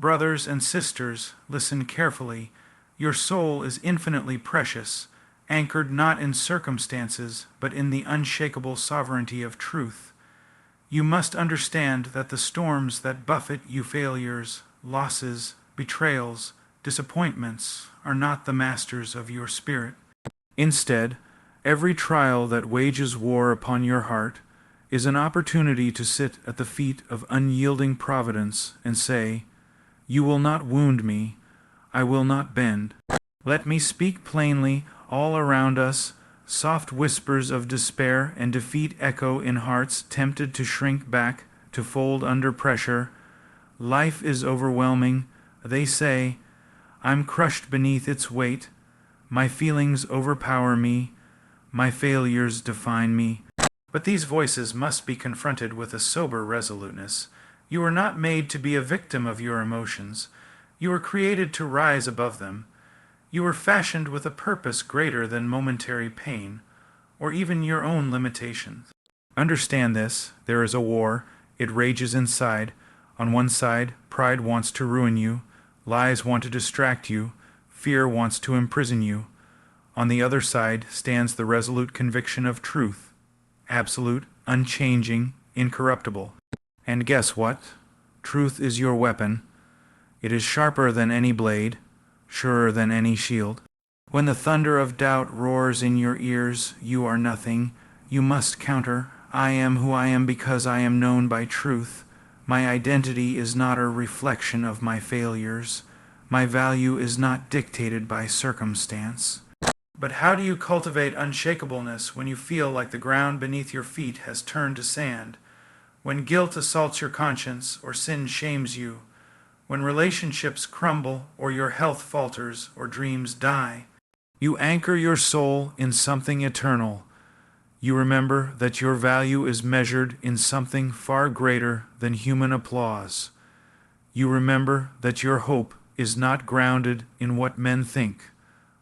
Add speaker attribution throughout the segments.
Speaker 1: Brothers and sisters, listen carefully. Your soul is infinitely precious, anchored not in circumstances, but in the unshakable sovereignty of truth. You must understand that the storms that buffet you, failures, losses, betrayals, disappointments, are not the masters of your spirit. Instead, every trial that wages war upon your heart is an opportunity to sit at the feet of unyielding providence and say, "You will not wound me, I will not bend." Let me speak plainly. All around us, soft whispers of despair and defeat echo in hearts tempted to shrink back, to fold under pressure. Life is overwhelming, they say. I'm crushed beneath its weight. My feelings overpower me. My failures define me. But these voices must be confronted with a sober resoluteness. You are not made to be a victim of your emotions. You are created to rise above them. You were fashioned with a purpose greater than momentary pain, or even your own limitations. Understand this. There is a war. It rages inside. On one side, pride wants to ruin you. Lies want to distract you. Fear wants to imprison you. On the other side stands the resolute conviction of truth. Absolute, unchanging, incorruptible. And guess what? Truth is your weapon. It is sharper than any blade, surer than any shield. When the thunder of doubt roars in your ears, you are nothing. You must counter, I am who I am because I am known by truth. My identity is not a reflection of my failures. My value is not dictated by circumstance. But how do you cultivate unshakableness when you feel like the ground beneath your feet has turned to sand? When guilt assaults your conscience or sin shames you? When relationships crumble or your health falters or dreams die? You anchor your soul in something eternal. You remember that your value is measured in something far greater than human applause. You remember that your hope is not grounded in what men think,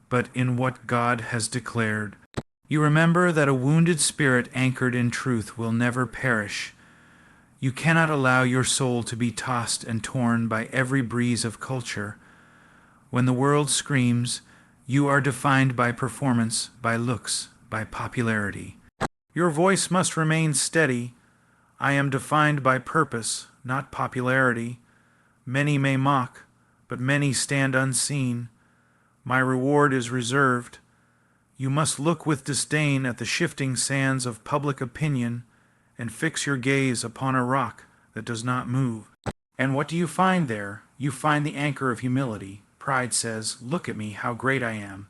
Speaker 1: but in what God has declared. You remember that a wounded spirit anchored in truth will never perish. You cannot allow your soul to be tossed and torn by every breeze of culture. When the world screams, you are defined by performance, by looks, by popularity. Your voice must remain steady. I am defined by purpose, not popularity. Many may mock, but many stand unseen. My reward is reserved. You must look with disdain at the shifting sands of public opinion and fix your gaze upon a rock that does not move. And what do you find there? You find the anchor of humility. Pride says, "Look at me, how great I am."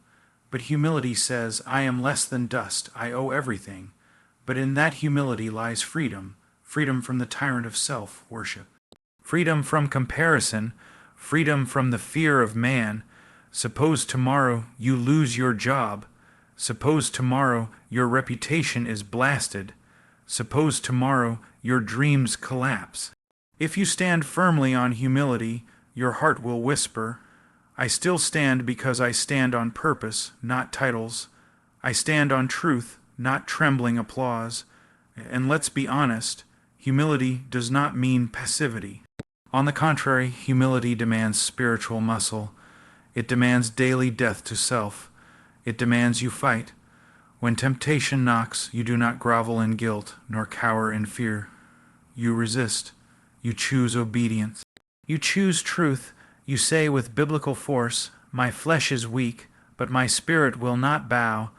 Speaker 1: But humility says, "I am less than dust. I owe everything." But in that humility lies freedom, freedom from the tyrant of self-worship, freedom from comparison, freedom from the fear of man. Suppose tomorrow you lose your job. Suppose tomorrow your reputation is blasted. Suppose tomorrow your dreams collapse. If you stand firmly on humility, your heart will whisper, I still stand because I stand on purpose, not titles. I stand on truth, not trembling applause. And let's be honest, humility does not mean passivity. On the contrary, humility demands spiritual muscle. It demands daily death to self. It demands you fight. When temptation knocks, you do not grovel in guilt, nor cower in fear. You resist. You choose obedience. You choose truth. You say with biblical force, my flesh is weak, but my spirit will not bow.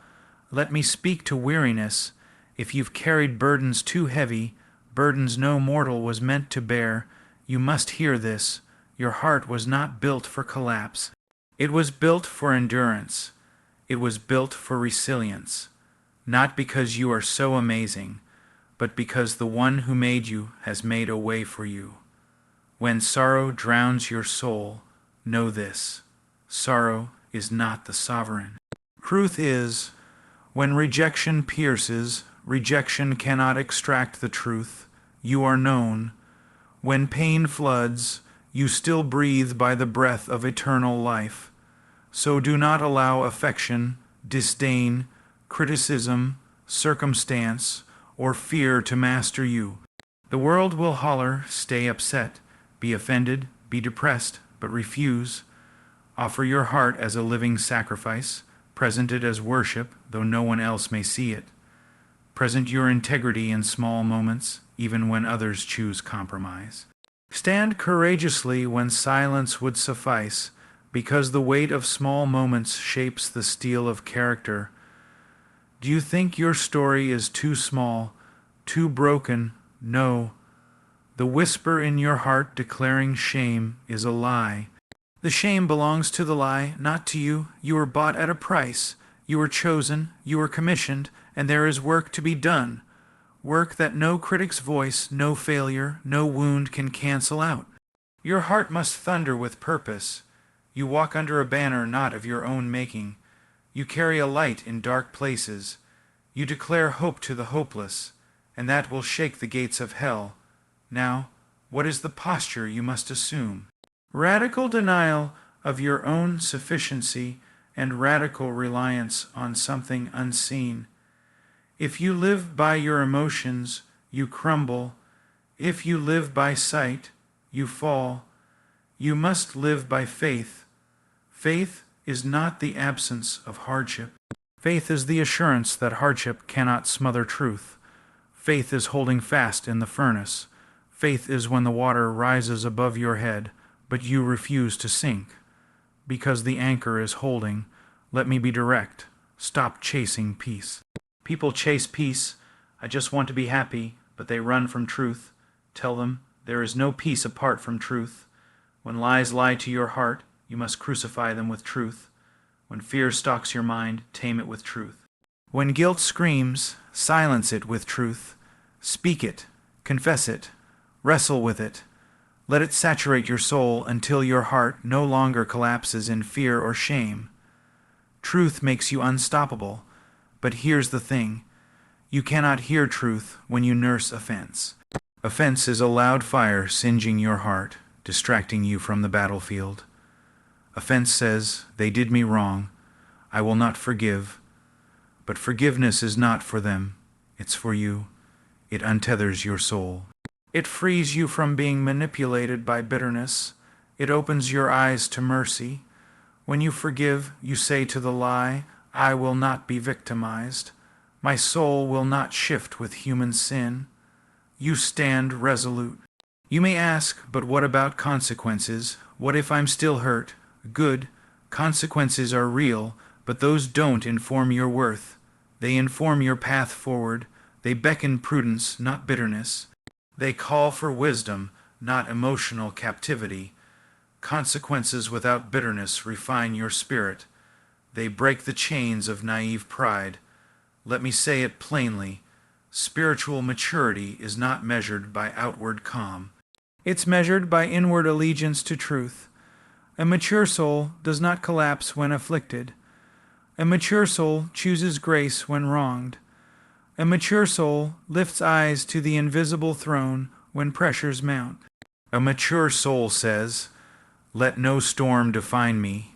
Speaker 1: Let me speak to weariness. If you've carried burdens too heavy, burdens no mortal was meant to bear, you must hear this. Your heart was not built for collapse. It was built for endurance. It was built for resilience. Not because you are so amazing, but because the one who made you has made a way for you. When sorrow drowns your soul, know this: sorrow is not the sovereign. Truth is, when rejection pierces, rejection cannot extract the truth. You are known. When pain floods, you still breathe by the breath of eternal life. So do not allow affection, disdain, criticism, circumstance, or fear to master you. The world will holler, stay upset, be offended, Be depressed, but refuse. Offer your heart as a living sacrifice. Present it as worship, though no one else may see it. Present your integrity in small moments, even when others choose compromise. Stand courageously when silence would suffice, because the weight of small moments shapes the steel of character. Do you think your story is too small, too broken? No. The whisper in your heart declaring shame is a lie. The shame belongs to the lie, not to you. You were bought at a price. You were chosen, you were commissioned, and there is work to be done. Work that no critic's voice, no failure, no wound can cancel out. Your heart must thunder with purpose. You walk under a banner not of your own making. You carry a light in dark places. You declare hope to the hopeless, and that will shake the gates of hell. Now, what is the posture you must assume? Radical denial of your own sufficiency and radical reliance on something unseen. If you live by your emotions, you crumble. If you live by sight, you fall. You must live by faith. Faith is not the absence of hardship. Faith is the assurance that hardship cannot smother truth. Faith is holding fast in the furnace. Faith is when the water rises above your head, but you refuse to sink. Because the anchor is holding, let me be direct. Stop chasing peace. People chase peace. I just want to be happy, but they run from truth. Tell them there is no peace apart from truth. When lies lie to your heart, you must crucify them with truth. When fear stalks your mind, tame it with truth. When guilt screams, silence it with truth. Speak it, confess it, wrestle with it. Let it saturate your soul until your heart no longer collapses in fear or shame. Truth makes you unstoppable, but here's the thing. You cannot hear truth when you nurse offense. Offense is a loud fire singeing your heart, distracting you from the battlefield. Offense says, they did me wrong, I will not forgive. But forgiveness is not for them, it's for you. It untethers your soul. It frees you from being manipulated by bitterness. It opens your eyes to mercy. When you forgive, you say to the lie, I will not be victimized. My soul will not shift with human sin. You stand resolute. You may ask, but what about consequences? What if I'm still hurt? Good. Consequences are real, but those don't inform your worth. They inform your path forward. They beckon prudence, not bitterness. They call for wisdom, not emotional captivity. Consequences without bitterness refine your spirit. They break the chains of naive pride. Let me say it plainly. Spiritual maturity is not measured by outward calm. It's measured by inward allegiance to truth. A mature soul does not collapse when afflicted. A mature soul chooses grace when wronged. A mature soul lifts eyes to the invisible throne when pressures mount. A mature soul says, let no storm define me.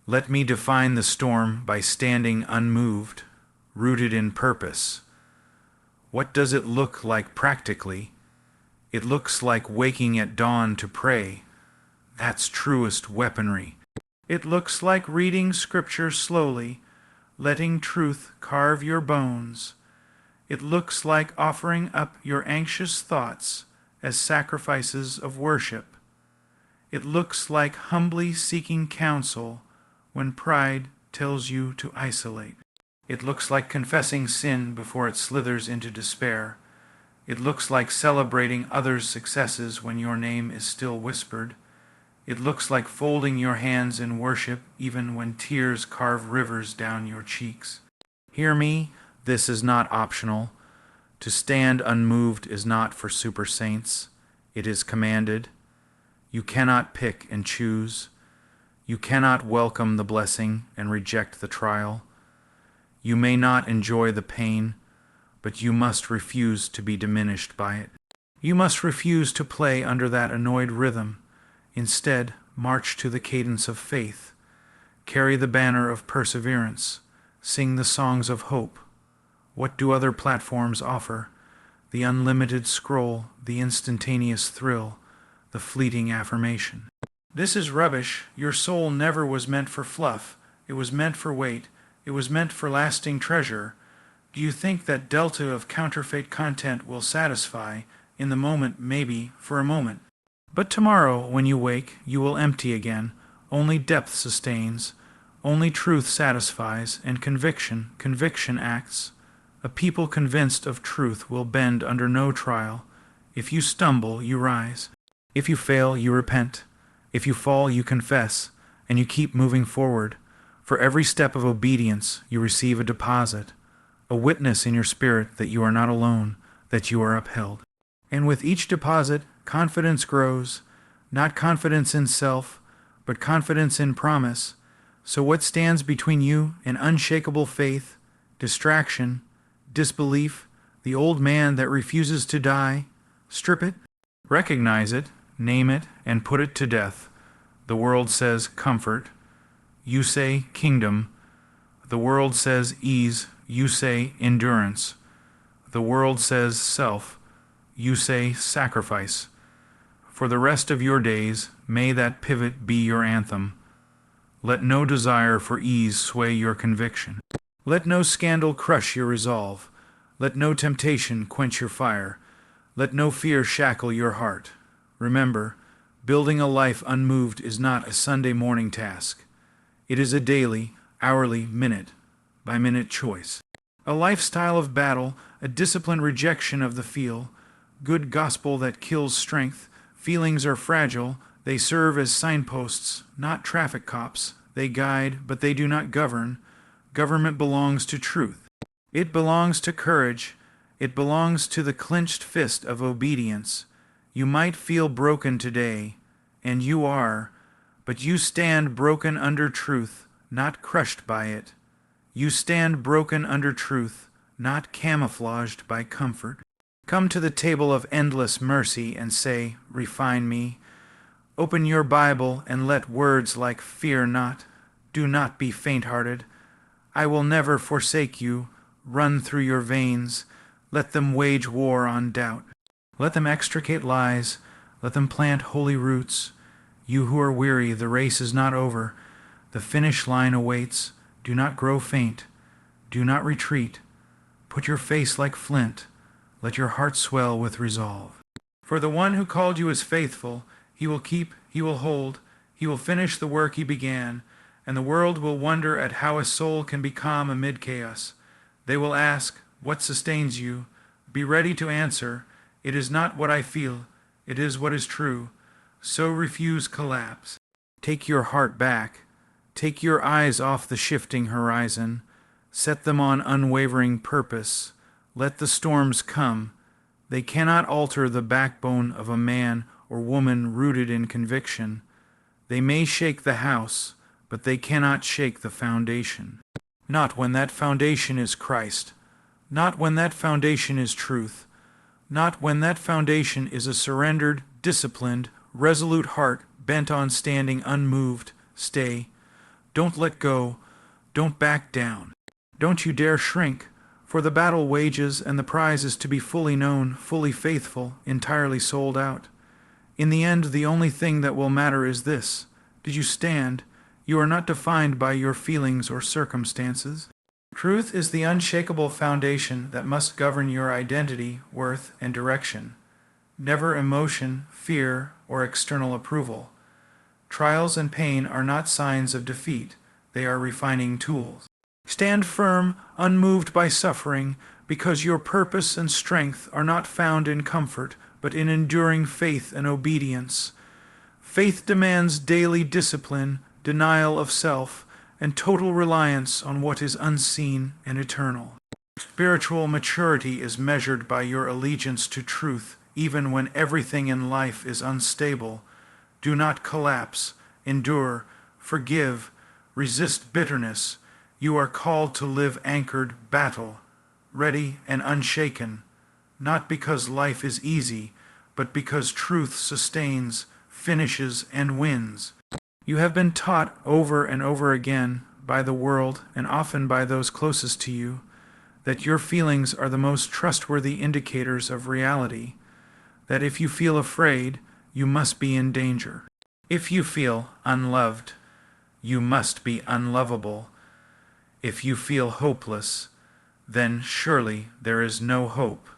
Speaker 1: Let me define the storm by standing unmoved, rooted in purpose. What does it look like practically? It looks like waking at dawn to pray. That's truest weaponry. It looks like reading scripture slowly, letting truth carve your bones. It looks like offering up your anxious thoughts as sacrifices of worship. It looks like humbly seeking counsel when pride tells you to isolate. It looks like confessing sin before it slithers into despair. It looks like celebrating others' successes when your name is still whispered. It looks like folding your hands in worship even when tears carve rivers down your cheeks. Hear me, this is not optional. To stand unmoved is not for super saints. It is commanded. You cannot pick and choose. You cannot welcome the blessing and reject the trial. You may not enjoy the pain, but you must refuse to be diminished by it. You must refuse to play under that annoyed rhythm. Instead, march to the cadence of faith. Carry the banner of perseverance. Sing the songs of hope. What do other platforms offer? The unlimited scroll, the instantaneous thrill, the fleeting affirmation. This is rubbish. Your soul never was meant for fluff. It was meant for weight. It was meant for lasting treasure. Do you think that delta of counterfeit content will satisfy? In the moment, maybe, for a moment. But tomorrow, when you wake, you will empty again. Only depth sustains. Only truth satisfies, and conviction acts. A people convinced of truth will bend under no trial. If you stumble, you rise. If you fail, you repent. If you fall, you confess, and you keep moving forward. For every step of obedience, you receive a deposit, a witness in your spirit that you are not alone, that you are upheld. And with each deposit, confidence grows, not confidence in self, but confidence in promise. So what stands between you and unshakable faith, distraction, disbelief, the old man that refuses to die? Strip it, recognize it, name it, and put it to death. The world says comfort. You say kingdom. The world says ease. You say endurance. The world says self. You say sacrifice. For the rest of your days, may that pivot be your anthem. Let no desire for ease sway your conviction. Let no scandal crush your resolve. Let no temptation quench your fire. Let no fear shackle your heart. Remember, building a life unmoved is not a Sunday morning task. It is a daily, hourly, minute-by-minute choice. A lifestyle of battle, a disciplined rejection of the feel, good gospel that kills strength. Feelings are fragile. They serve as signposts, not traffic cops. They guide, but they do not govern. Government belongs to truth. It belongs to courage. It belongs to the clenched fist of obedience. You might feel broken today, and you are, but you stand broken under truth, not crushed by it. You stand broken under truth, not camouflaged by comfort. Come to the table of endless mercy and say, refine me. Open your Bible and let words like fear not, do not be faint-hearted, I will never forsake you, run through your veins. Let them wage war on doubt. Let them extricate lies. Let them plant holy roots. You who are weary, the race is not over. The finish line awaits. Do not grow faint. Do not retreat. Put your face like flint. Let your heart swell with resolve. For the one who called you is faithful. He will keep, he will hold, he will finish the work he began, and the world will wonder at how a soul can be calm amid chaos. They will ask, what sustains you? Be ready to answer, it is not what I feel, it is what is true. So refuse collapse. Take your heart back. Take your eyes off the shifting horizon. Set them on unwavering purpose. Let the storms come. They cannot alter the backbone of a man or woman rooted in conviction. They may shake the house, but they cannot shake the foundation. Not when that foundation is Christ. Not when that foundation is truth. Not when that foundation is a surrendered, disciplined, resolute heart bent on standing unmoved. Stay. Don't let go. Don't back down. Don't you dare shrink, for the battle wages and the prize is to be fully known, fully faithful, entirely sold out. In the end, the only thing that will matter is this. Did you stand? You are not defined by your feelings or circumstances. Truth is the unshakable foundation that must govern your identity, worth, and direction. Never emotion, fear, or external approval. Trials and pain are not signs of defeat. They are refining tools. Stand firm, unmoved by suffering, because your purpose and strength are not found in comfort, but in enduring faith and obedience. Faith demands daily discipline, denial of self, and total reliance on what is unseen and eternal. Spiritual maturity is measured by your allegiance to truth, even when everything in life is unstable. Do not collapse, endure, forgive, resist bitterness. You are called to live anchored battle, ready and unshaken, not because life is easy, but because truth sustains, finishes, and wins. You have been taught over and over again by the world, and often by those closest to you, that your feelings are the most trustworthy indicators of reality, that if you feel afraid, you must be in danger. If you feel unloved, you must be unlovable. If you feel hopeless, then surely there is no hope.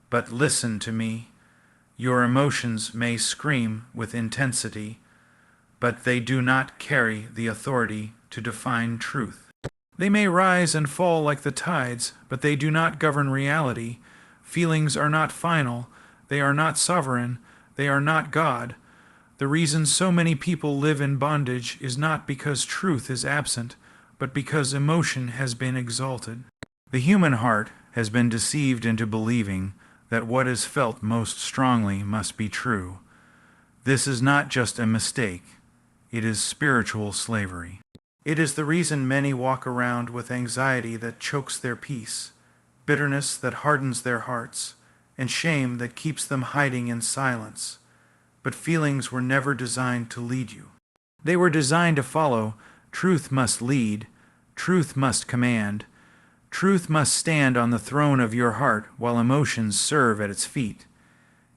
Speaker 1: But listen to me. Your emotions may scream with intensity, but they do not carry the authority to define truth. They may rise and fall like the tides, but they do not govern reality. Feelings are not final. They are not sovereign. They are not God. The reason so many people live in bondage is not because truth is absent, but because emotion has been exalted. The human heart has been deceived into believing that what is felt most strongly must be true. This is not just a mistake. It is spiritual slavery. It is the reason many walk around with anxiety that chokes their peace, bitterness that hardens their hearts, and shame that keeps them hiding in silence. But feelings were never designed to lead you. They were designed to follow. Truth must lead. Truth must command. Truth must stand on the throne of your heart while emotions serve at its feet.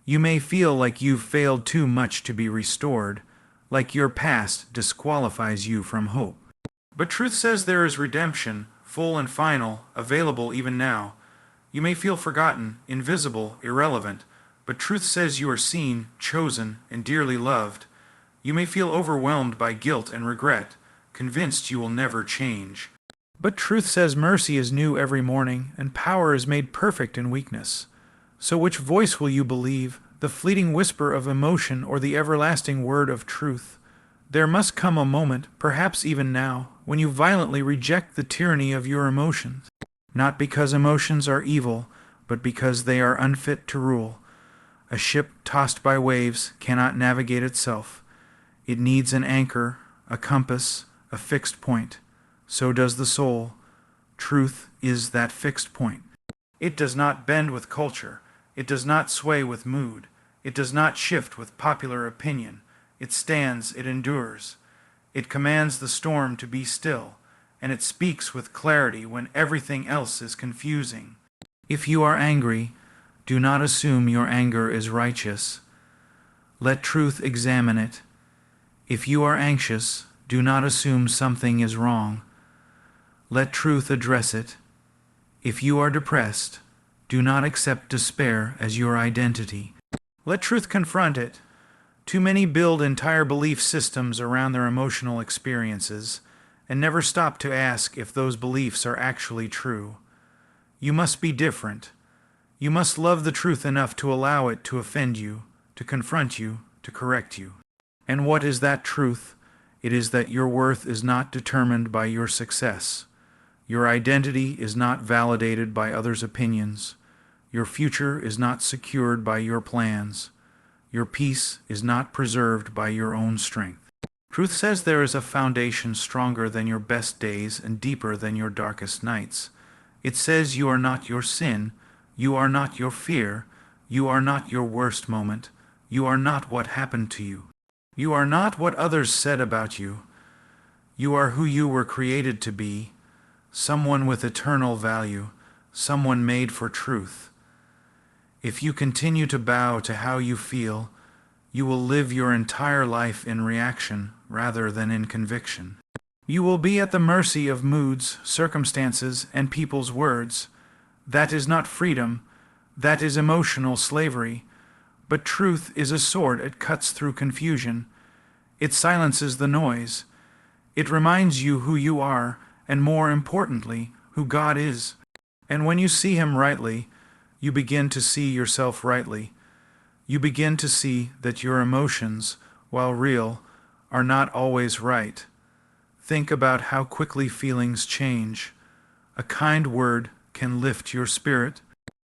Speaker 1: You may feel like you've failed too much to be restored, like your past disqualifies you from hope. But truth says there is redemption, full and final, available even now. You may feel forgotten, invisible, irrelevant, but truth says you are seen, chosen, and dearly loved. You may feel overwhelmed by guilt and regret, convinced you will never change. But truth says mercy is new every morning, and power is made perfect in weakness. So which voice will you believe, the fleeting whisper of emotion or the everlasting word of truth? There must come a moment, perhaps even now, when you violently reject the tyranny of your emotions. Not because emotions are evil, but because they are unfit to rule. A ship tossed by waves cannot navigate itself. It needs an anchor, a compass, a fixed point. So does the soul. Truth is that fixed point. It does not bend with culture. It does not sway with mood. It does not shift with popular opinion. It stands, it endures. It commands the storm to be still, and it speaks with clarity when everything else is confusing. If you are angry, do not assume your anger is righteous. Let truth examine it. If you are anxious, do not assume something is wrong. Let truth address it. If you are depressed, do not accept despair as your identity. Let truth confront it. Too many build entire belief systems around their emotional experiences and never stop to ask if those beliefs are actually true. You must be different. You must love the truth enough to allow it to offend you, to confront you, to correct you. And what is that truth? It is that your worth is not determined by your success. Your identity is not validated by others' opinions. Your future is not secured by your plans. Your peace is not preserved by your own strength. Truth says there is a foundation stronger than your best days and deeper than your darkest nights. It says you are not your sin, you are not your fear, you are not your worst moment, you are not what happened to you. You are not what others said about you. You are who you were created to be, someone with eternal value, someone made for truth. If you continue to bow to how you feel, you will live your entire life in reaction rather than in conviction. You will be at the mercy of moods, circumstances, and people's words. That is not freedom. That is emotional slavery. But truth is a sword. It cuts through confusion. It silences the noise. It reminds you who you are, and more importantly, who God is. And when you see Him rightly, you begin to see yourself rightly. You begin to see that your emotions, while real, are not always right. Think about how quickly feelings change. A kind word can lift your spirit.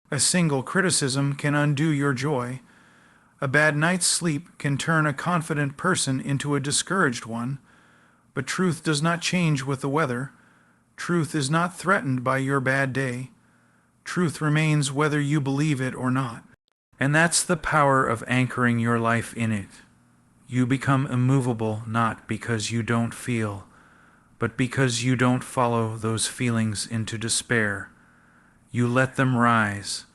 Speaker 1: A single criticism can undo your joy. A bad night's sleep can turn a confident person into a discouraged one. But truth does not change with the weather. Truth is not threatened by your bad day. Truth remains whether you believe it or not. And that's the power of anchoring your life in it. You become immovable not because you don't feel, but because you don't follow those feelings into despair. You let them rise,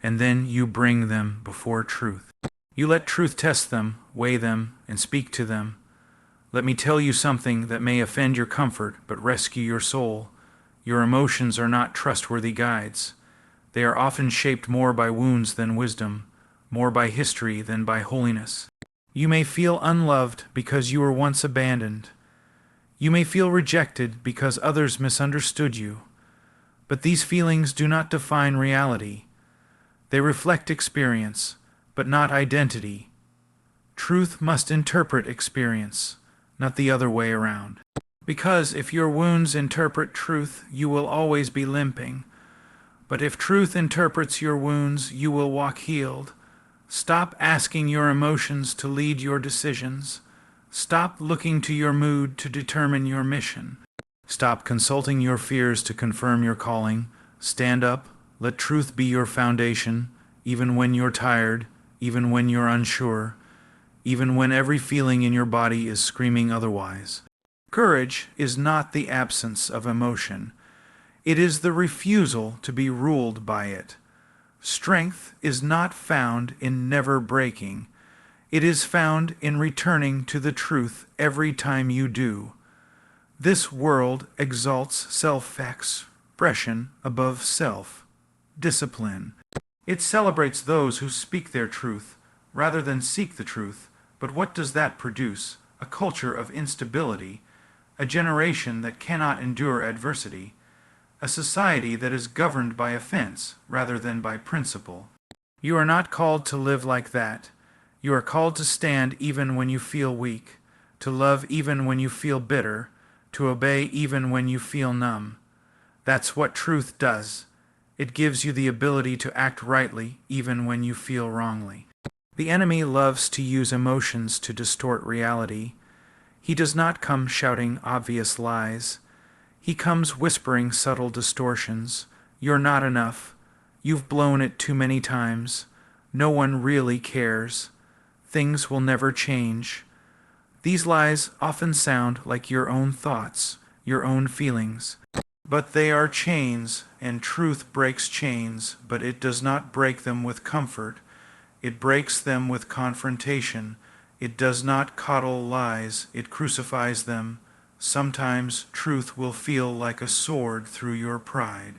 Speaker 1: and then you bring them before truth. You let truth test them, weigh them, and speak to them. Let me tell you something that may offend your comfort, but rescue your soul. Your emotions are not trustworthy guides. They are often shaped more by wounds than wisdom, more by history than by holiness. You may feel unloved because you were once abandoned. You may feel rejected because others misunderstood you. But these feelings do not define reality. They reflect experience, but not identity. Truth must interpret experience, not the other way around. Because if your wounds interpret truth, you will always be limping. But if truth interprets your wounds, you will walk healed. Stop asking your emotions to lead your decisions. Stop looking to your mood to determine your mission. Stop consulting your fears to confirm your calling. Stand up. Let truth be your foundation, even when you're tired, even when you're unsure, even when every feeling in your body is screaming otherwise. Courage is not the absence of emotion. It is the refusal to be ruled by it. Strength is not found in never breaking. It is found in returning to the truth every time you do. This world exalts self-expression above self-discipline. It celebrates those who speak their truth rather than seek the truth. But what does that produce? A culture of instability, a generation that cannot endure adversity, a society that is governed by offense rather than by principle. You are not called to live like that. You are called to stand even when you feel weak, to love even when you feel bitter, to obey even when you feel numb. That's what truth does. It gives you the ability to act rightly even when you feel wrongly. The enemy loves to use emotions to distort reality. He does not come shouting obvious lies. He comes whispering subtle distortions. You're not enough. You've blown it too many times. No one really cares. Things will never change. These lies often sound like your own thoughts, your own feelings. But they are chains, and truth breaks chains, but it does not break them with comfort. It breaks them with confrontation. It does not coddle lies, it crucifies them. Sometimes truth will feel like a sword through your pride.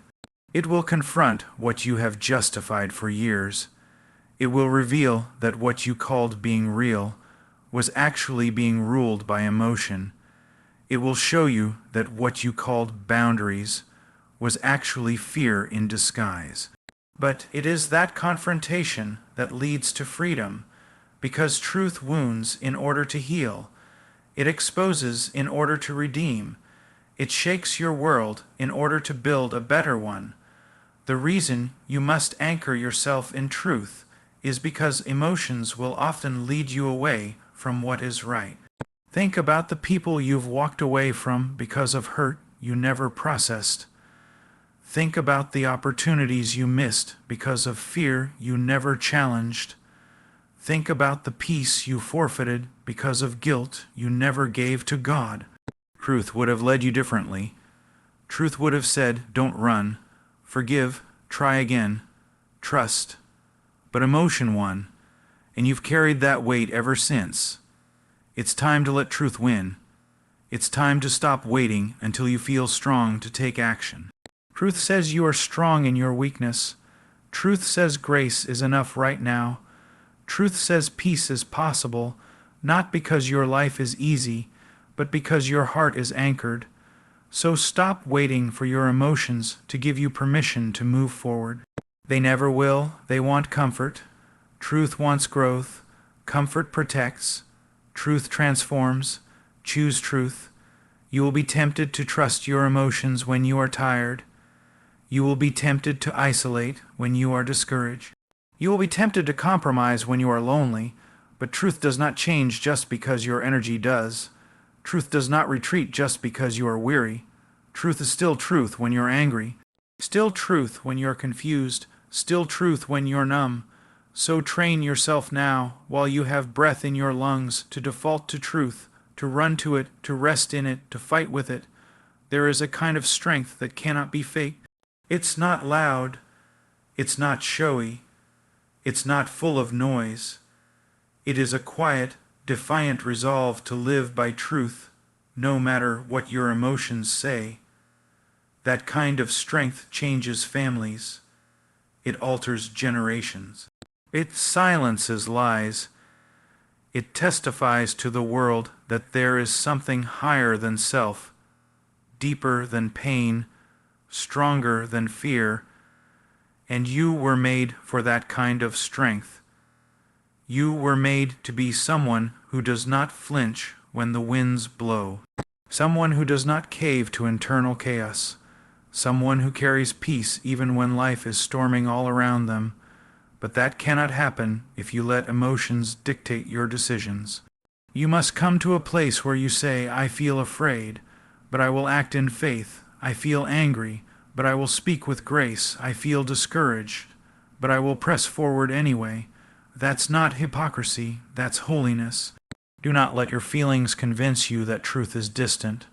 Speaker 1: It will confront what you have justified for years. It will reveal that what you called being real was actually being ruled by emotion. It will show you that what you called boundaries was actually fear in disguise. But it is that confrontation that leads to freedom, because truth wounds in order to heal. It exposes in order to redeem. It shakes your world in order to build a better one. The reason you must anchor yourself in truth is because emotions will often lead you away from what is right. Think about the people you've walked away from because of hurt you never processed. Think about the opportunities you missed because of fear you never challenged. Think about the peace you forfeited because of guilt you never gave to God. Truth would have led you differently. Truth would have said, don't run, forgive, try again, trust. But emotion won, and you've carried that weight ever since. It's time to let truth win. It's time to stop waiting until you feel strong to take action. Truth says you are strong in your weakness. Truth says grace is enough right now. Truth says peace is possible, not because your life is easy, but because your heart is anchored. So stop waiting for your emotions to give you permission to move forward. They never will. They want comfort. Truth wants growth. Comfort protects. Truth transforms. Choose truth. You will be tempted to trust your emotions when you are tired. You will be tempted to isolate when you are discouraged. You will be tempted to compromise when you are lonely, but truth does not change just because your energy does. Truth does not retreat just because you are weary. Truth is still truth when you're angry. Still truth when you're confused. Still truth when you're numb. So train yourself now, while you have breath in your lungs, to default to truth, to run to it, to rest in it, to fight with it. There is a kind of strength that cannot be faked. It's not loud. It's not showy. It's not full of noise. It is a quiet, defiant resolve to live by truth, no matter what your emotions say. That kind of strength changes families. It alters generations. It silences lies. It testifies to the world that there is something higher than self, deeper than pain, stronger than fear, and you were made for that kind of strength. You were made to be someone who does not flinch when the winds blow, someone who does not cave to internal chaos, someone who carries peace even when life is storming all around them. But that cannot happen if you let emotions dictate your decisions. You must come to a place where you say, I feel afraid, but I will act in faith. I feel angry, but I will speak with grace. I feel discouraged, but I will press forward anyway. That's not hypocrisy, that's holiness. Do not let your feelings convince you that truth is distant.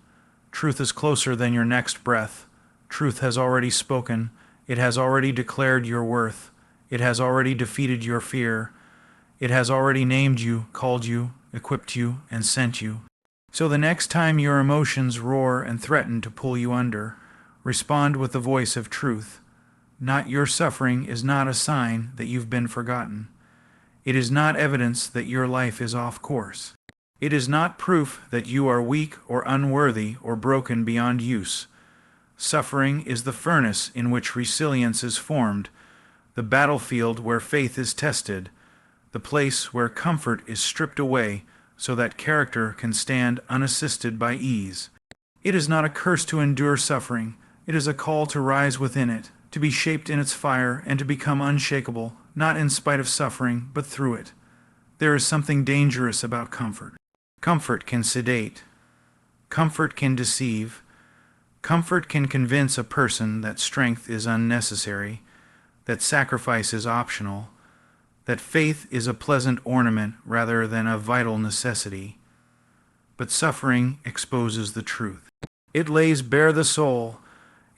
Speaker 1: Truth is closer than your next breath. Truth has already spoken. It has already declared your worth. It has already defeated your fear. It has already named you, called you, equipped you, and sent you. So the next time your emotions roar and threaten to pull you under, respond with the voice of truth. Not your suffering is not a sign that you've been forgotten. It is not evidence that your life is off course. It is not proof that you are weak or unworthy or broken beyond use. Suffering is the furnace in which resilience is formed, the battlefield where faith is tested, the place where comfort is stripped away so that character can stand unassisted by ease. It is not a curse to endure suffering. It is a call to rise within it, to be shaped in its fire, and to become unshakable, not in spite of suffering, but through it. There is something dangerous about comfort. Comfort can sedate. Comfort can deceive. Comfort can convince a person that strength is unnecessary, that sacrifice is optional, that faith is a pleasant ornament rather than a vital necessity. But suffering exposes the truth. It lays bare the soul.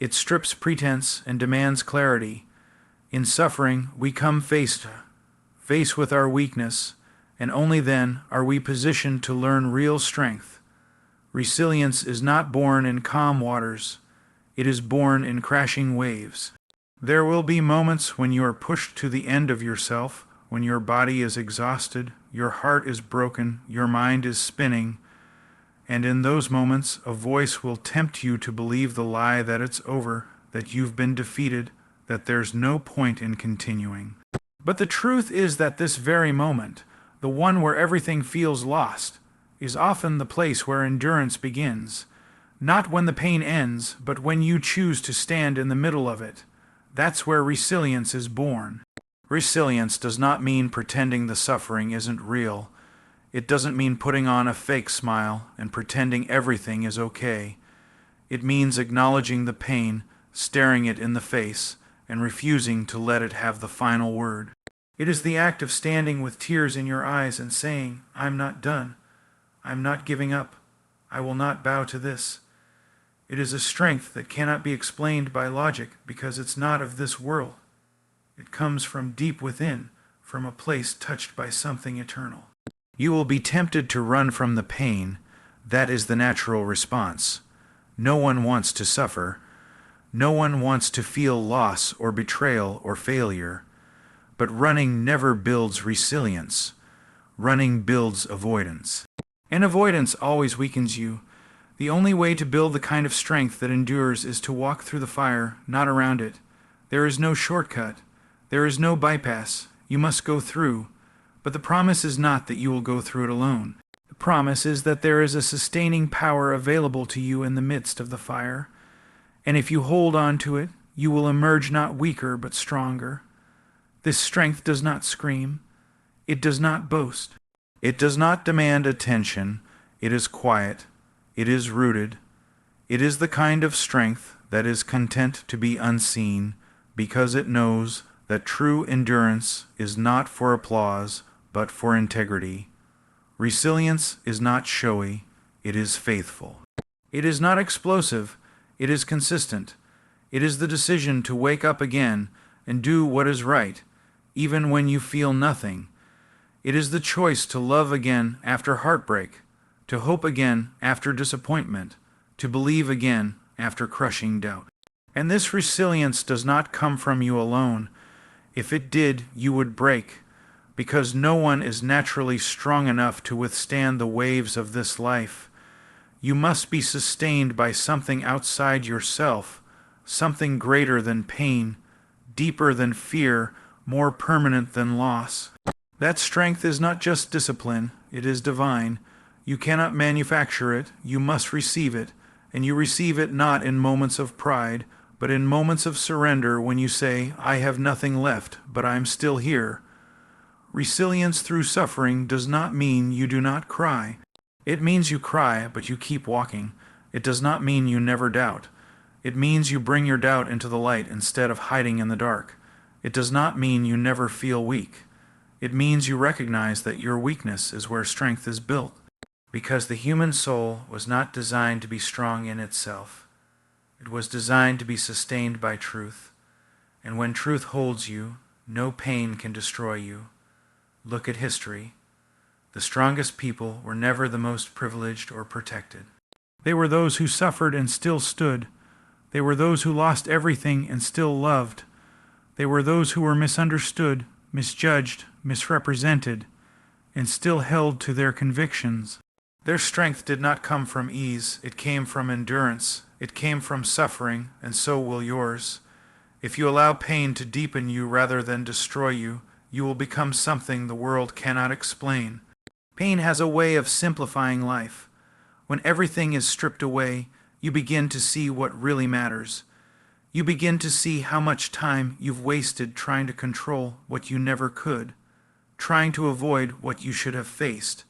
Speaker 1: It strips pretense and demands clarity. In suffering, we come face with our weakness, and only then are we positioned to learn real strength. Resilience is not born in calm waters. It is born in crashing waves. There will be moments when you are pushed to the end of yourself, when your body is exhausted, your heart is broken, your mind is spinning, and in those moments a voice will tempt you to believe the lie that it's over, that you've been defeated, that there's no point in continuing. But the truth is that this very moment, the one where everything feels lost, is often the place where endurance begins. Not when the pain ends, but when you choose to stand in the middle of it. That's where resilience is born. Resilience does not mean pretending the suffering isn't real. It doesn't mean putting on a fake smile and pretending everything is okay. It means acknowledging the pain, staring it in the face, and refusing to let it have the final word. It is the act of standing with tears in your eyes and saying, I'm not done. I'm not giving up. I will not bow to this. It is a strength that cannot be explained by logic because it's not of this world. It comes from deep within, from a place touched by something eternal. You will be tempted to run from the pain. That is the natural response. No one wants to suffer. No one wants to feel loss or betrayal or failure. But running never builds resilience. Running builds avoidance. And avoidance always weakens you. The only way to build the kind of strength that endures is to walk through the fire, not around it. There is no shortcut. There is no bypass. You must go through. But the promise is not that you will go through it alone. The promise is that there is a sustaining power available to you in the midst of the fire. And if you hold on to it, you will emerge not weaker but stronger. This strength does not scream. It does not boast. It does not demand attention. It is quiet. It is rooted. It is the kind of strength that is content to be unseen because it knows that true endurance is not for applause but for integrity. Resilience is not showy. It is faithful. It is not explosive. It is consistent. It is the decision to wake up again and do what is right, even when you feel nothing. It is the choice to love again after heartbreak, to hope again after disappointment, to believe again after crushing doubt. And this resilience does not come from you alone. If it did, you would break, because no one is naturally strong enough to withstand the waves of this life. You must be sustained by something outside yourself, something greater than pain, deeper than fear, more permanent than loss. That strength is not just discipline, it is divine. You cannot manufacture it, you must receive it, and you receive it not in moments of pride, but in moments of surrender when you say, I have nothing left, but I am still here. Resilience through suffering does not mean you do not cry. It means you cry, but you keep walking. It does not mean you never doubt. It means you bring your doubt into the light instead of hiding in the dark. It does not mean you never feel weak. It means you recognize that your weakness is where strength is built, because the human soul was not designed to be strong in itself. It was designed to be sustained by truth, and when truth holds you, no pain can destroy you. Look at history. The strongest people were never the most privileged or protected. They were those who suffered and still stood. They were those who lost everything and still loved. They were those who were misunderstood, misjudged, misrepresented, and still held to their convictions. Their strength did not come from ease, it came from endurance, it came from suffering, and so will yours. If you allow pain to deepen you rather than destroy you, you will become something the world cannot explain. Pain has a way of simplifying life. When everything is stripped away, you begin to see what really matters. You begin to see how much time you've wasted trying to control what you never could, trying to avoid what you should have faced,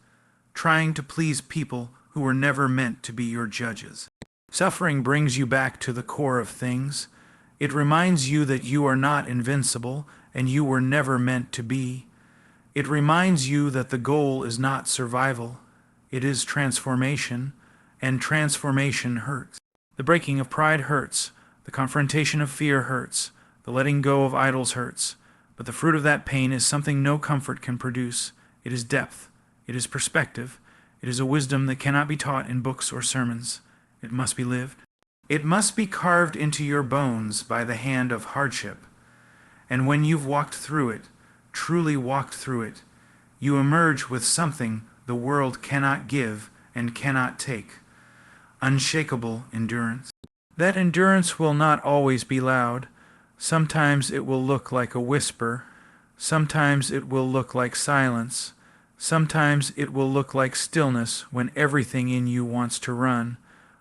Speaker 1: trying to please people who were never meant to be your judges. Suffering brings you back to the core of things. It reminds you that you are not invincible and you were never meant to be. It reminds you that the goal is not survival. It is transformation, and transformation hurts. The breaking of pride hurts. The confrontation of fear hurts. The letting go of idols hurts. But the fruit of that pain is something no comfort can produce. It is depth. It is perspective. It is a wisdom that cannot be taught in books or sermons. It must be lived. It must be carved into your bones by the hand of hardship. And when you've walked through it, truly walked through it, you emerge with something the world cannot give and cannot take. Unshakable endurance. That endurance will not always be loud. Sometimes it will look like a whisper. Sometimes it will look like silence. Sometimes it will look like stillness when everything in you wants to run.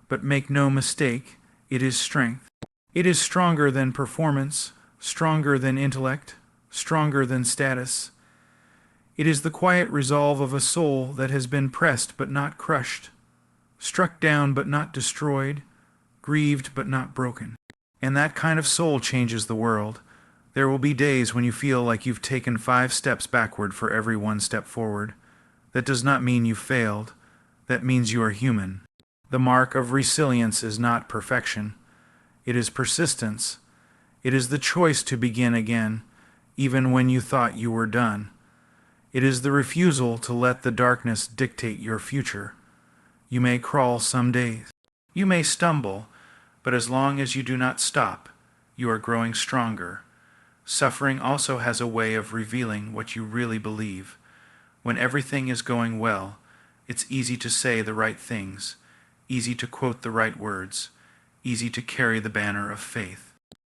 Speaker 1: But make no mistake, it is strength. It is stronger than performance, stronger than intellect, stronger than status. It is the quiet resolve of a soul that has been pressed but not crushed, struck down but not destroyed, grieved but not broken. And that kind of soul changes the world. There will be days when you feel like you've taken 5 steps backward for every 1 step forward. That does not mean you failed. That means you are human. The mark of resilience is not perfection. It is persistence. It is the choice to begin again, even when you thought you were done. It is the refusal to let the darkness dictate your future. You may crawl some days. You may stumble, but as long as you do not stop, you are growing stronger. Suffering also has a way of revealing what you really believe. When everything is going well, it's easy to say the right things, easy to quote the right words, easy to carry the banner of faith.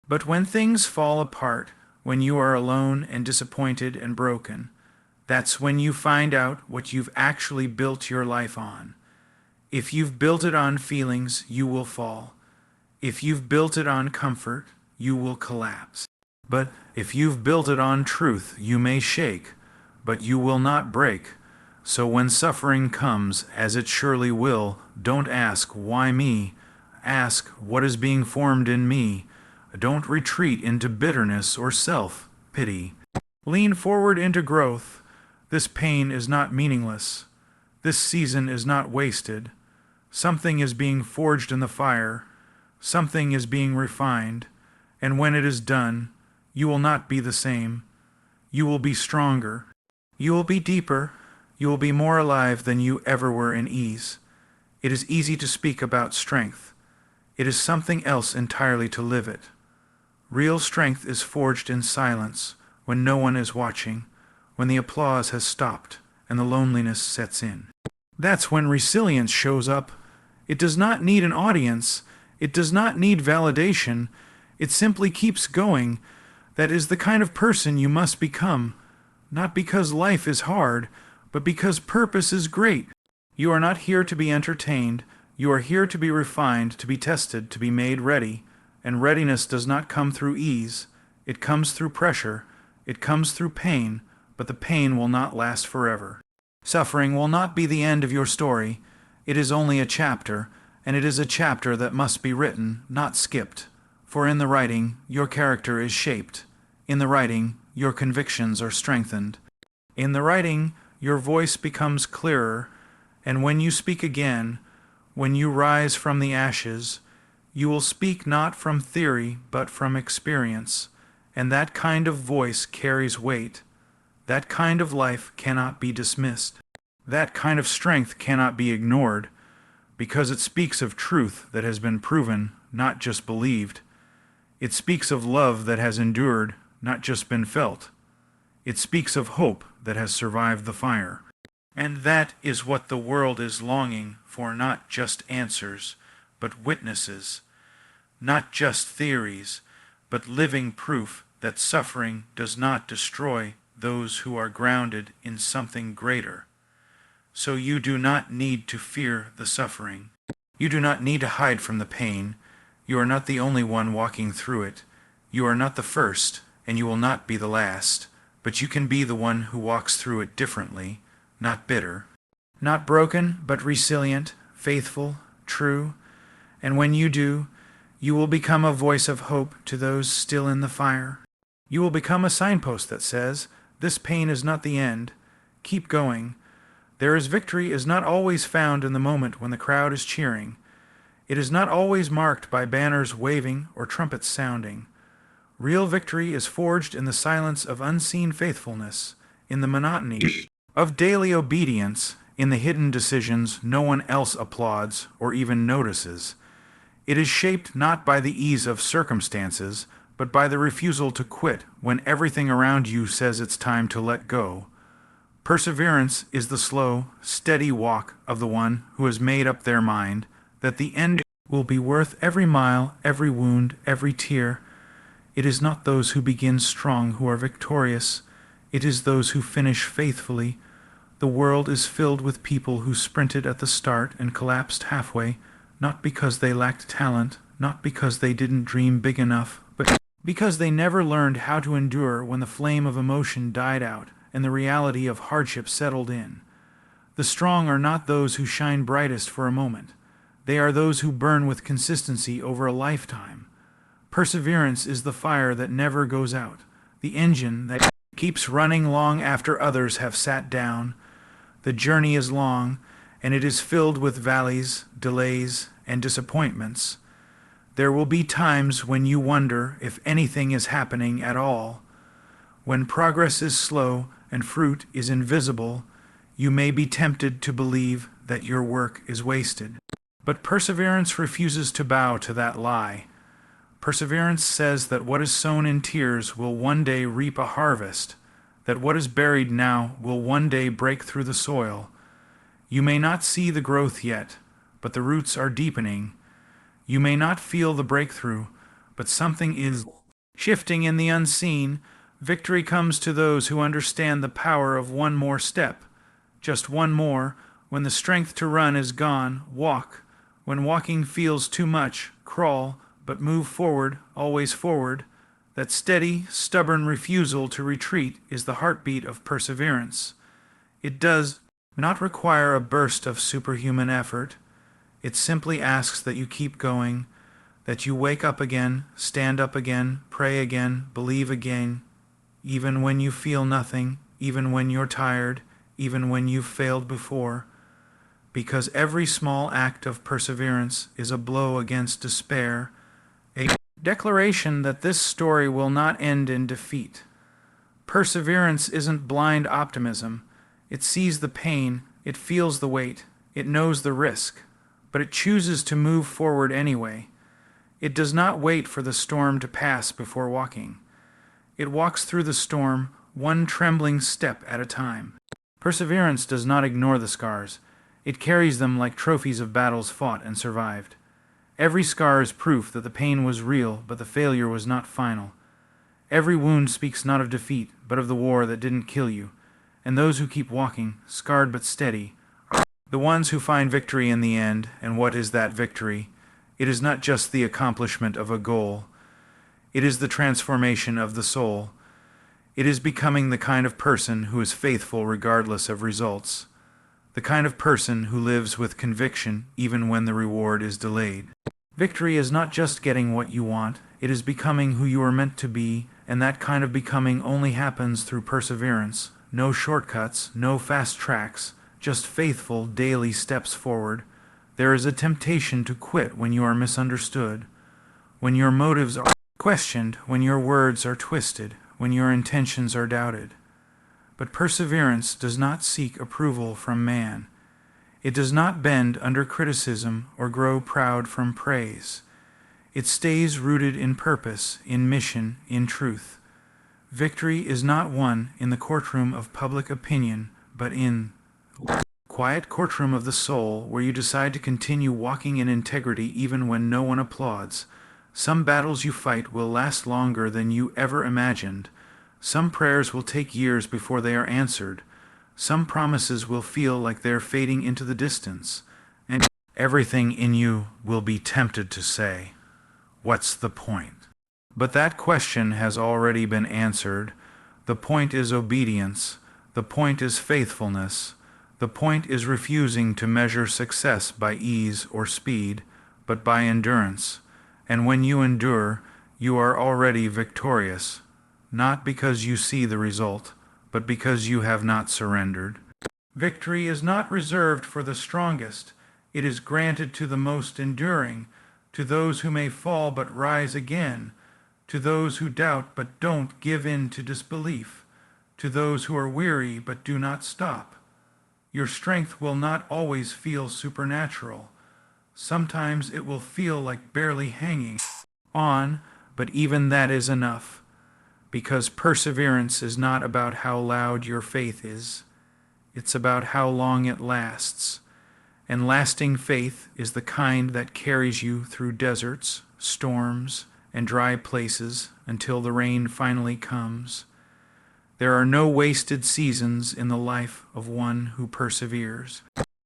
Speaker 1: But when things fall apart, when you are alone and disappointed and broken, that's when you find out what you've actually built your life on. If you've built it on feelings, you will fall. If you've built it on comfort, you will collapse. But if you've built it on truth, you may shake, but you will not break. So when suffering comes, as it surely will, don't ask, why me? Ask, what is being formed in me? Don't retreat into bitterness or self-pity. Lean forward into growth. This pain is not meaningless. This season is not wasted. Something is being forged in the fire. Something is being refined. And when it is done, you will not be the same. You will be stronger. You will be deeper, you will be more alive than you ever were in ease. It is easy to speak about strength. It is something else entirely to live it. Real strength is forged in silence, when no one is watching, when the applause has stopped and the loneliness sets in. That's when resilience shows up. It does not need an audience. It does not need validation. It simply keeps going. That is the kind of person you must become, not because life is hard, but because purpose is great. You are not here to be entertained. You are here to be refined, to be tested, to be made ready. And readiness does not come through ease. It comes through pressure. It comes through pain, but the pain will not last forever. Suffering will not be the end of your story. It is only a chapter, and it is a chapter that must be written, not skipped. For in the writing, your character is shaped. In the writing, your convictions are strengthened. In the writing, your voice becomes clearer, and when you speak again, when you rise from the ashes, you will speak not from theory, but from experience, and that kind of voice carries weight. That kind of life cannot be dismissed. That kind of strength cannot be ignored, because it speaks of truth that has been proven, not just believed. It speaks of love that has endured, not just been felt. It speaks of hope that has survived the fire. And that is what the world is longing for, not just answers, but witnesses, not just theories, but living proof that suffering does not destroy those who are grounded in something greater. So you do not need to fear the suffering. You do not need to hide from the pain. You are not the only one walking through it. You are not the first, and you will not be the last, but you can be the one who walks through it differently, not bitter, not broken, but resilient, faithful, true. And when you do, you will become a voice of hope to those still in the fire. You will become a signpost that says, "This pain is not the end. Keep going." Victory is not always found in the moment when the crowd is cheering. It is not always marked by banners waving or trumpets sounding. Real victory is forged in the silence of unseen faithfulness, in the monotony of daily obedience, in the hidden decisions no one else applauds or even notices. It is shaped not by the ease of circumstances, but by the refusal to quit when everything around you says it's time to let go. Perseverance is the slow, steady walk of the one who has made up their mind that the end will be worth every mile, every wound, every tear. It is not those who begin strong who are victorious. It is those who finish faithfully. The world is filled with people who sprinted at the start and collapsed halfway, not because they lacked talent, not because they didn't dream big enough, but because they never learned how to endure when the flame of emotion died out and the reality of hardship settled in. The strong are not those who shine brightest for a moment. They are those who burn with consistency over a lifetime. Perseverance is the fire that never goes out, the engine that keeps running long after others have sat down. The journey is long, and it is filled with valleys, delays, and disappointments. There will be times when you wonder if anything is happening at all. When progress is slow and fruit is invisible, you may be tempted to believe that your work is wasted. But perseverance refuses to bow to that lie. Perseverance says that what is sown in tears will one day reap a harvest, that what is buried now will one day break through the soil. You may not see the growth yet, but the roots are deepening. You may not feel the breakthrough, but something is shifting in the unseen. Victory comes to those who understand the power of one more step. Just one more. When the strength to run is gone, walk. When walking feels too much, crawl, but move forward, always forward. That steady, stubborn refusal to retreat is the heartbeat of perseverance. It does not require a burst of superhuman effort. It simply asks that you keep going, that you wake up again, stand up again, pray again, believe again, even when you feel nothing, even when you're tired, even when you've failed before, because every small act of perseverance is a blow against despair, a declaration that this story will not end in defeat, Perseverance isn't blind optimism. It sees the pain, it feels the weight, it knows the risk, but it chooses to move forward anyway. It does not wait for the storm to pass before walking. It walks through the storm, one trembling step at a time. Perseverance does not ignore the scars. It carries them like trophies of battles fought and survived. Every scar is proof that the pain was real, but the failure was not final. Every wound speaks not of defeat, but of the war that didn't kill you. And those who keep walking, scarred but steady, are the ones who find victory in the end. And what is that victory? It is not just the accomplishment of a goal. It is the transformation of the soul. It is becoming the kind of person who is faithful regardless of results. The kind of person who lives with conviction even when the reward is delayed. Victory is not just getting what you want, it is becoming who you are meant to be, and that kind of becoming only happens through perseverance. No shortcuts, no fast tracks, just faithful daily steps forward. There is a temptation to quit when you are misunderstood, when your motives are questioned, when your words are twisted, when your intentions are doubted. But perseverance does not seek approval from man. It does not bend under criticism or grow proud from praise. It stays rooted in purpose, in mission, in truth. Victory is not won in the courtroom of public opinion, but in the quiet courtroom of the soul, where you decide to continue walking in integrity even when no one applauds. Some battles you fight will last longer than you ever imagined. Some prayers will take years before they are answered. Some promises will feel like they're fading into the distance. And everything in you will be tempted to say, "What's the point?" But that question has already been answered. The point is obedience. The point is faithfulness. The point is refusing to measure success by ease or speed, but by endurance. And when you endure, you are already victorious, not because you see the result, but because you have not surrendered. Victory is not reserved for the strongest. It is granted to the most enduring, to those who may fall but rise again, to those who doubt but don't give in to disbelief, to those who are weary but do not stop. Your strength will not always feel supernatural. Sometimes it will feel like barely hanging on, but even that is enough, because perseverance is not about how loud your faith is. It's about how long it lasts. And lasting faith is the kind that carries you through deserts, storms, and dry places until the rain finally comes. There are no wasted seasons in the life of one who perseveres.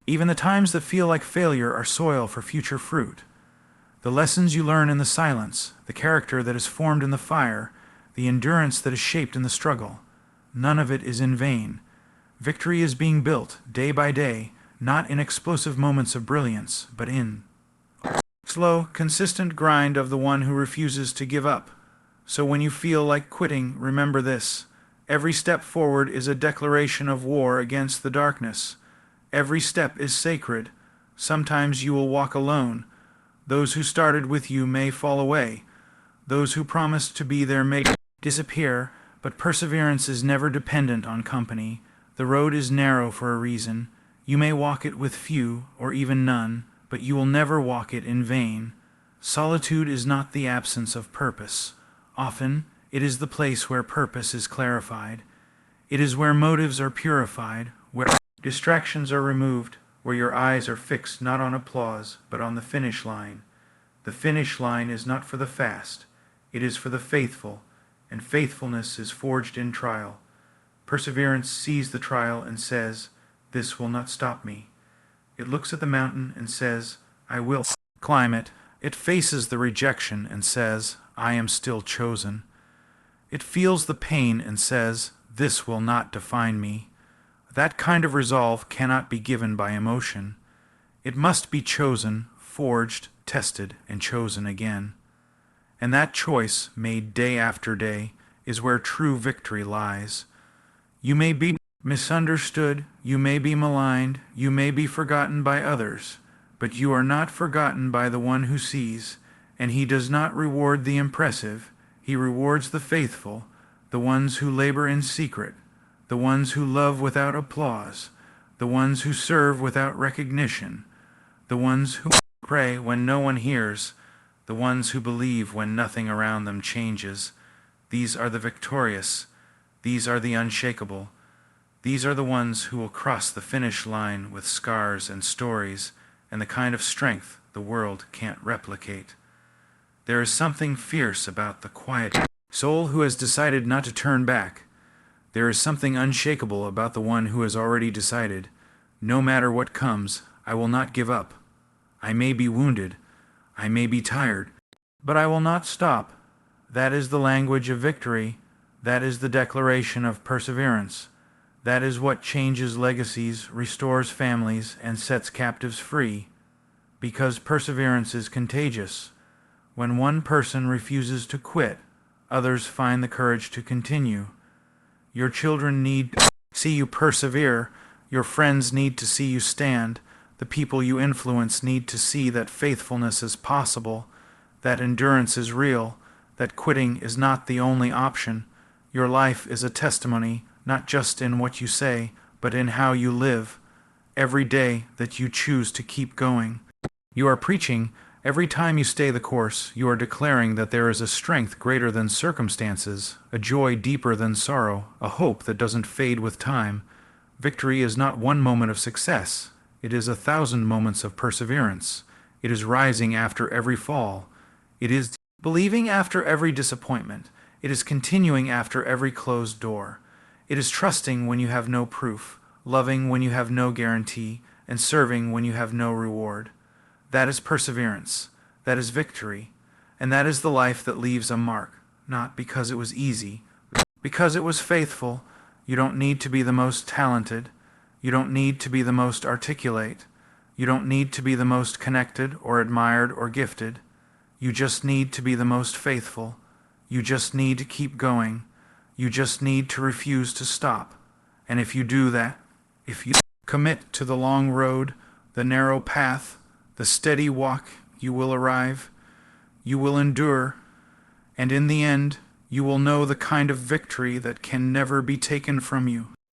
Speaker 1: Even the times that feel like failure are soil for future fruit. The lessons you learn in the silence, the character that is formed in the fire, the endurance that is shaped in the struggle, none of it is in vain. Victory is being built day by day, not in explosive moments of brilliance, but in slow, consistent grind of the one who refuses to give up. So when you feel like quitting, remember this. Every step forward is a declaration of war against the darkness. Every step is sacred. Sometimes you will walk alone. Those who started with you may fall away. Those who promised to be there may disappear, but perseverance is never dependent on company. The road is narrow for a reason. You may walk it with few, or even none, but you will never walk it in vain. Solitude is not the absence of purpose. Often, it is the place where purpose is clarified. It is where motives are purified, where distractions are removed, where your eyes are fixed not on applause, but on the finish line. The finish line is not for the fast. It is for the faithful, and faithfulness is forged in trial. Perseverance sees the trial and says, "This will not stop me." It looks at the mountain and says, "I will climb it." It faces the rejection and says, "I am still chosen." It feels the pain and says, "This will not define me." That kind of resolve cannot be given by emotion. It must be chosen, forged, tested, and chosen again. And that choice, made day after day, is where true victory lies. You may be misunderstood, you may be maligned, you may be forgotten by others, but you are not forgotten by the one who sees, and he does not reward the impressive, he rewards the faithful, the ones who labor in secret, the ones who love without applause, the ones who serve without recognition, the ones who pray when no one hears, the ones who believe when nothing around them changes. These are the victorious. These are the unshakable. These are the ones who will cross the finish line with scars and stories and the kind of strength the world can't replicate. There is something fierce about the quiet soul who has decided not to turn back. There is something unshakable about the one who has already decided, no matter what comes, I will not give up. I may be wounded, I may be tired, but I will not stop. That is the language of victory. That is the declaration of perseverance. That is what changes legacies, restores families, and sets captives free. Because perseverance is contagious. When one person refuses to quit, others find the courage to continue. Your children need to see you persevere. Your friends need to see you stand. The people you influence need to see that faithfulness is possible, that endurance is real, that quitting is not the only option. Your life is a testimony, not just in what you say, but in how you live. Every day that you choose to keep going. You are preaching. Every time you stay the course, you are declaring that there is a strength greater than circumstances, a joy deeper than sorrow, a hope that doesn't fade with time. Victory is not one moment of success. It is 1,000 moments of perseverance. It is rising after every fall. It is believing after every disappointment. It is continuing after every closed door. It is trusting when you have no proof, loving when you have no guarantee, and serving when you have no reward. That is perseverance. That is victory. And that is the life that leaves a mark, not because it was easy, but because it was faithful. You don't need to be the most talented. You don't need to be the most articulate. You don't need to be the most connected or admired or gifted. You just need to be the most faithful. You just need to keep going. You just need to refuse to stop. And if you do that, if you commit to the long road, the narrow path, the steady walk, you will arrive. You will endure. And in the end, you will know the kind of victory that can never be taken from you.